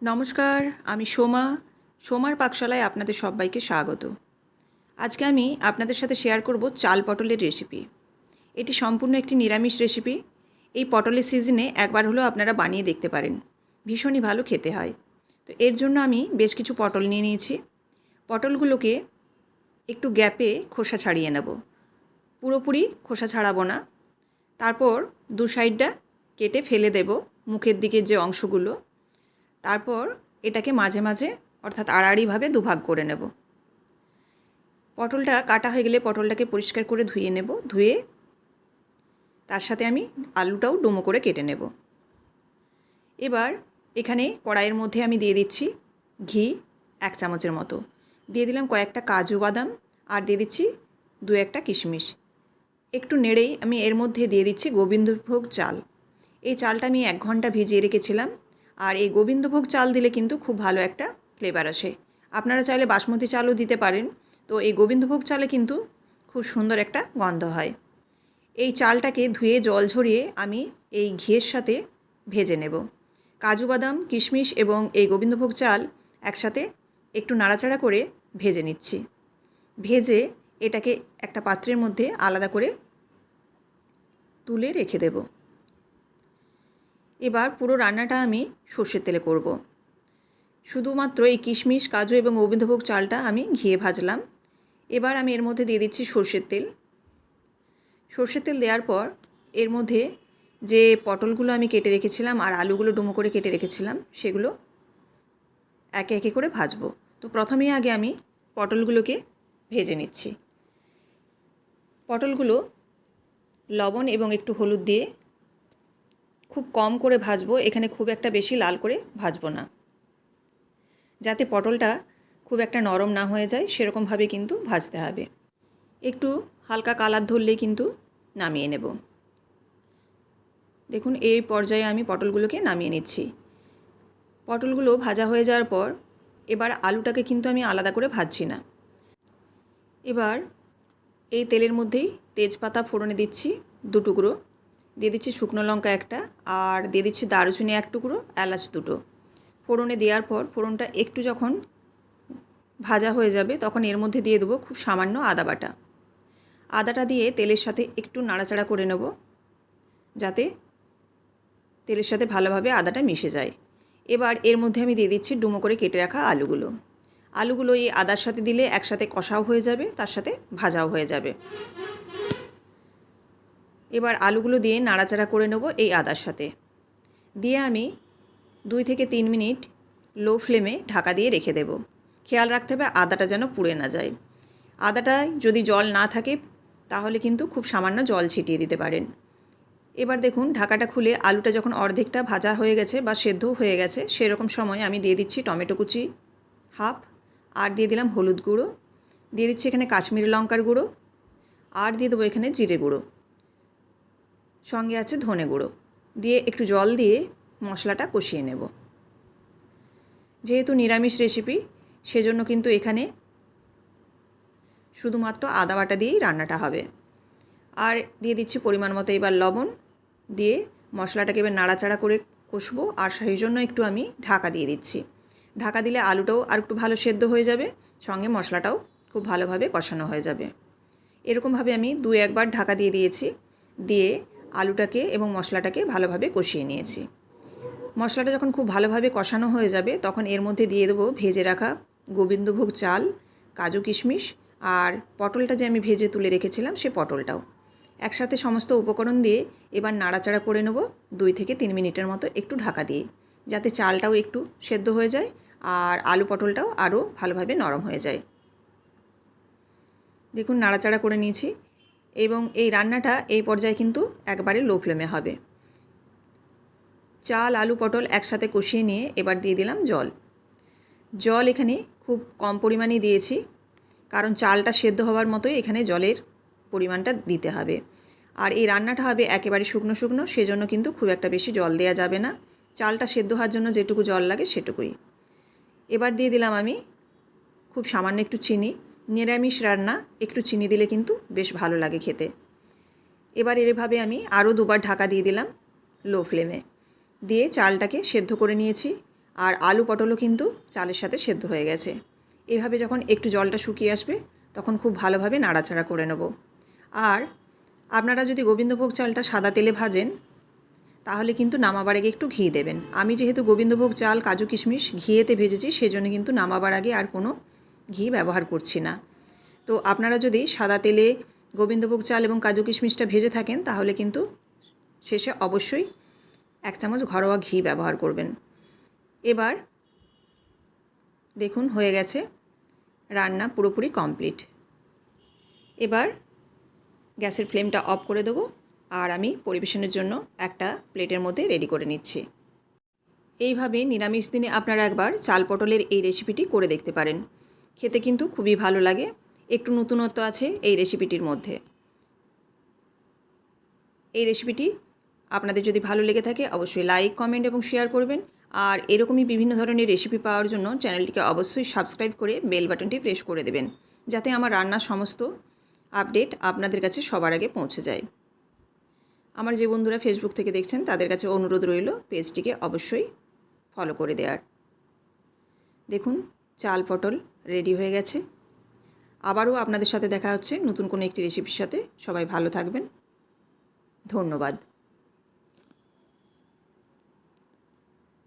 নমস্কার, আমি সোমার পাকশালায় আপনাদের সবাইকে স্বাগত। আজকে আমি আপনাদের সাথে শেয়ার করব চাল পটলের রেসিপি। এটি সম্পূর্ণ একটি নিরামিষ রেসিপি। এই পটলের সিজনে একবার হলেও আপনারা বানিয়ে দেখতে পারেন। ভীষণই ভালো খেতে হয়। তো এর জন্য আমি বেশ কিছু পটল নিয়ে নিয়েছি। পটলগুলোকে একটু গ্যাপে খোসা ছাড়িয়ে নেব। পুরোপুরি খোসা ছাড়াবো না। তারপর দু সাইডটা কেটে ফেলে দেব, মুখের দিকের যে অংশগুলো। তারপর এটাকে মাঝে মাঝে অর্থাৎ আড়াআড়িভাবে দুভাগ করে নেব। পটলটা কাটা হয়ে গেলে পটলটাকে পরিষ্কার করে ধুয়ে নেব। ধুয়ে তার সাথে আমি আলুটাও ডুমো করে কেটে নেব। এবার এখানে কড়াইয়ের মধ্যে আমি দিয়ে দিচ্ছি ঘি 1 চামচের মতো। দিয়ে দিলাম কয়েকটা কাজু বাদাম আর দিয়ে দিচ্ছি 2-1টা কিশমিশ। একটু নেড়েই আমি এর মধ্যে দিয়ে দিচ্ছি গোবিন্দভোগ চাল। এই চালটা আমি 1 ঘন্টা ভিজিয়ে রেখেছিলাম। আর এই গোবিন্দভোগ চাল দিলে কিন্তু খুব ভালো একটা ফ্লেভার আসে। আপনারা চাইলে বাসমতি চালও দিতে পারেন। তো এই গোবিন্দভোগ চালে কিন্তু খুব সুন্দর একটা গন্ধ হয়। এই চালটাকে ধুয়ে জল ঝরিয়ে আমি এই ঘিয়ের সাথে ভেজে নেব। কাজু বাদাম, কিশমিশ এবং এই গোবিন্দভোগ চাল একসাথে একটু নাড়াচাড়া করে ভেজে নিচ্ছি। ভেজে এটাকে একটা পাত্রের মধ্যে আলাদা করে তুলে রেখে দেব। এবার পুরো রান্নাটা আমি সর্ষের তেলে করব। শুধুমাত্র এই কিশমিশ, কাজু এবং গোবিন্দভোগ চালটা আমি ঘিয়ে ভাজলাম। এবার আমি এর মধ্যে দিয়ে দিচ্ছি সর্ষের তেল। সর্ষের তেল দেওয়ার পর এর মধ্যে যে পটলগুলো আমি কেটে রেখেছিলাম আর আলুগুলো ডুমো করে কেটে রেখেছিলাম সেগুলো একে একে করে ভাজবো। তো প্রথমেই আগে আমি পটলগুলোকে ভেজে নিচ্ছি। পটলগুলো লবণ এবং একটু হলুদ দিয়ে খুব কম করে ভাজবো। এখানে খুব একটা বেশি লাল করে ভাজবো না, যাতে পটলটা খুব একটা নরম না হয়ে যায় সেরকমভাবে কিন্তু ভাজতে হবে। একটু হালকা কালার ধরলেই কিন্তু নামিয়ে নেব। দেখুন এই পর্যায়ে আমি পটলগুলোকে নামিয়ে নিচ্ছি। পটলগুলো ভাজা হয়ে যাওয়ার পর এবার আলুটাকে কিন্তু আমি আলাদা করে ভাজছি না। এবার এই তেলের মধ্যেই তেজপাতা ফোড়নে দিচ্ছি 2 টুকরো, দিয়ে দিচ্ছি শুকনো লঙ্কা 1টা আর দিয়ে দিচ্ছি দারুচিনি 1 টুকরো, এলাচ 2টো। ফোড়নে দেওয়ার পর ফোড়নটা একটু যখন ভাজা হয়ে যাবে তখন এর মধ্যে দিয়ে দেবো খুব সামান্য আদা বাটা। আদাটা দিয়ে তেলের সাথে একটু নাড়াচাড়া করে নেব, যাতে তেলের সাথে ভালোভাবে আদাটা মিশে যায়। এবার এর মধ্যে আমি দিয়ে দিচ্ছি ডুমো করে কেটে রাখা আলুগুলো। আলুগুলো এই আদার সাথে দিলে একসাথে কষাও হয়ে যাবে, তার সাথে ভাজাও হয়ে যাবে। এবার আলুগুলো দিয়ে নাড়াচাড়া করে নেব এই আদার সাথে। দিয়ে আমি 2 থেকে 3 মিনিট লো ফ্লেমে ঢাকা দিয়ে রেখে দেব। খেয়াল রাখতে হবে আদাটা যেন পুড়ে না যায়। আদাটায় যদি জল না থাকে তাহলে কিন্তু খুব সামান্য জল ছিটিয়ে দিতে পারেন। এবার দেখুন ঢাকাটা খুলে আলুটা যখন অর্ধেকটা ভাজা হয়ে গেছে বা সেদ্ধও হয়ে গেছে সেরকম সময় আমি দিয়ে দিচ্ছি টমেটো কুচি হাফ, আর দিয়ে দিলাম হলুদ গুঁড়ো, দিয়ে দিচ্ছি এখানে কাশ্মীরি লঙ্কার গুঁড়ো, আর দিয়ে দেবো এখানে জিরে গুঁড়ো, সঙ্গে আছে ধনে গুঁড়ো। দিয়ে একটু জল দিয়ে মশলাটা কষিয়ে নেব। যেহেতু নিরামিষ রেসিপি সেজন্য কিন্তু এখানে শুধুমাত্র আদা বাটা দিয়েই রান্নাটা হবে। আর দিয়ে দিচ্ছি পরিমাণ মতো এবার লবণ, দিয়ে মশলাটাকে এবার নাড়াচাড়া করে কষবো। আর সেই জন্য একটু আমি ঢাকা দিয়ে দিচ্ছি। ঢাকা দিলে আলুটাও আর একটু ভালো সেদ্ধ হয়ে যাবে, সঙ্গে মশলাটাও খুব ভালোভাবে কষানো হয়ে যাবে। এরকমভাবে আমি 2-1 বার ঢাকা দিয়ে দিয়েছি। দিয়ে আলুটাকে এবং মশলাটাকে ভালোভাবে কষিয়ে নিয়েছি। মশলাটা যখন খুব ভালোভাবে কষানো হয়ে যাবে তখন এর মধ্যে দিয়ে দেবো ভেজে রাখা গোবিন্দভোগ চাল, কাজু কিশমিশ আর পটলটা যে আমি ভেজে তুলে রেখেছিলাম সে পটলটাও একসাথে সমস্ত উপকরণ দিয়ে এবার নাড়াচাড়া করে নেব 2 থেকে 3 মিনিটের মতো একটু ঢাকা দিয়ে, যাতে চালটাও একটু সেদ্ধ হয়ে যায় আর আলু পটলটাও আরও ভালোভাবে নরম হয়ে যায়। দেখুন নাড়াচাড়া করে নিয়েছি এবং এই রান্নাটা এই পর্যায়ে কিন্তু একবারে লো ফ্লেমে হবে। চাল, আলু, পটল একসাথে কষিয়ে নিয়ে এবার দিয়ে দিলাম জল। জল এখানে খুব কম পরিমাণেই দিয়েছি, কারণ চালটা সেদ্ধ হওয়ার মতোই এখানে জলের পরিমাণটা দিতে হবে। আর এই রান্নাটা হবে একেবারে শুকনো শুকনো, সেজন্য কিন্তু খুব একটা বেশি জল দেওয়া যাবে না। চালটা সেদ্ধ হওয়ার জন্য যেটুকু জল লাগে সেটুকুই। এবার দিয়ে দিলাম আমি খুব সামান্য একটু চিনি। নিরামিষ রান্না একটু চিনি দিলে কিন্তু বেশ ভালো লাগে খেতে। এবার এভাবে আমি আরও 2 বার ঢাকা দিয়ে দিলাম লো ফ্লেমে। দিয়ে চালটাকে সেদ্ধ করে নিয়েছি আর আলু পটলও কিন্তু চালের সাথে সেদ্ধ হয়ে গেছে। এভাবে যখন একটু জলটা শুকিয়ে আসবে তখন খুব ভালোভাবে নাড়াচাড়া করে নেব। আর আপনারা যদি গোবিন্দভোগ চালটা সাদা তেলে ভাজেন তাহলে কিন্তু নামাবার আগে একটু ঘি দেবেন। আমি যেহেতু গোবিন্দভোগ চাল কাজু কিশমিশ ঘিয়েতে ভেজেছি সেজন্য কিন্তু নামাবার আগে আর কোনো ঘি ব্যবহার করছি না। তো আপনারা যদি সাদা তেলে গোবিন্দভোগ চাল এবং কাজু কিশমিশটা ভেজে থাকেন তাহলে কিন্তু শেষে অবশ্যই 1 চামচ ঘরোয়া ঘি ব্যবহার করবেন। এবার দেখুন হয়ে গেছে, রান্না পুরোপুরি কমপ্লিট। এবার গ্যাসের ফ্লেমটা অফ করে দেবো আর আমি পরিবেশনের জন্য একটা প্লেটের মধ্যে রেডি করে নিচ্ছি। এইভাবে নিরামিষ দিনে আপনারা একবার চাল পটলের এই রেসিপিটি করে দেখতে পারেন। খেতে কিন্তু খুবই ভালো লাগে, একটু নতুনত্ব আছে এই রেসিপিটির মধ্যে। এই রেসিপিটি আপনাদের যদি ভালো লেগে থাকে অবশ্যই লাইক, কমেন্ট এবং শেয়ার করবেন। আর এরকমই বিভিন্ন ধরনের রেসিপি পাওয়ার জন্য চ্যানেলটিকে অবশ্যই সাবস্ক্রাইব করে বেল বাটনটি প্রেস করে দেবেন, যাতে আমার রান্নার সমস্ত আপডেট আপনাদের কাছে সবার আগে পৌঁছে যায়। আমার যে বন্ধুরা ফেসবুক থেকে দেখছেন তাদের কাছে অনুরোধ রইল পেজটিকে অবশ্যই ফলো করে দেওয়ার। দেখুন চাল পটল রেডি হয়ে গেছে। আবারও আপনাদের সাথে দেখা হচ্ছে নতুন কোনো একটি রেসিপির সাথে। সবাই ভালো থাকবেন। ধন্যবাদ।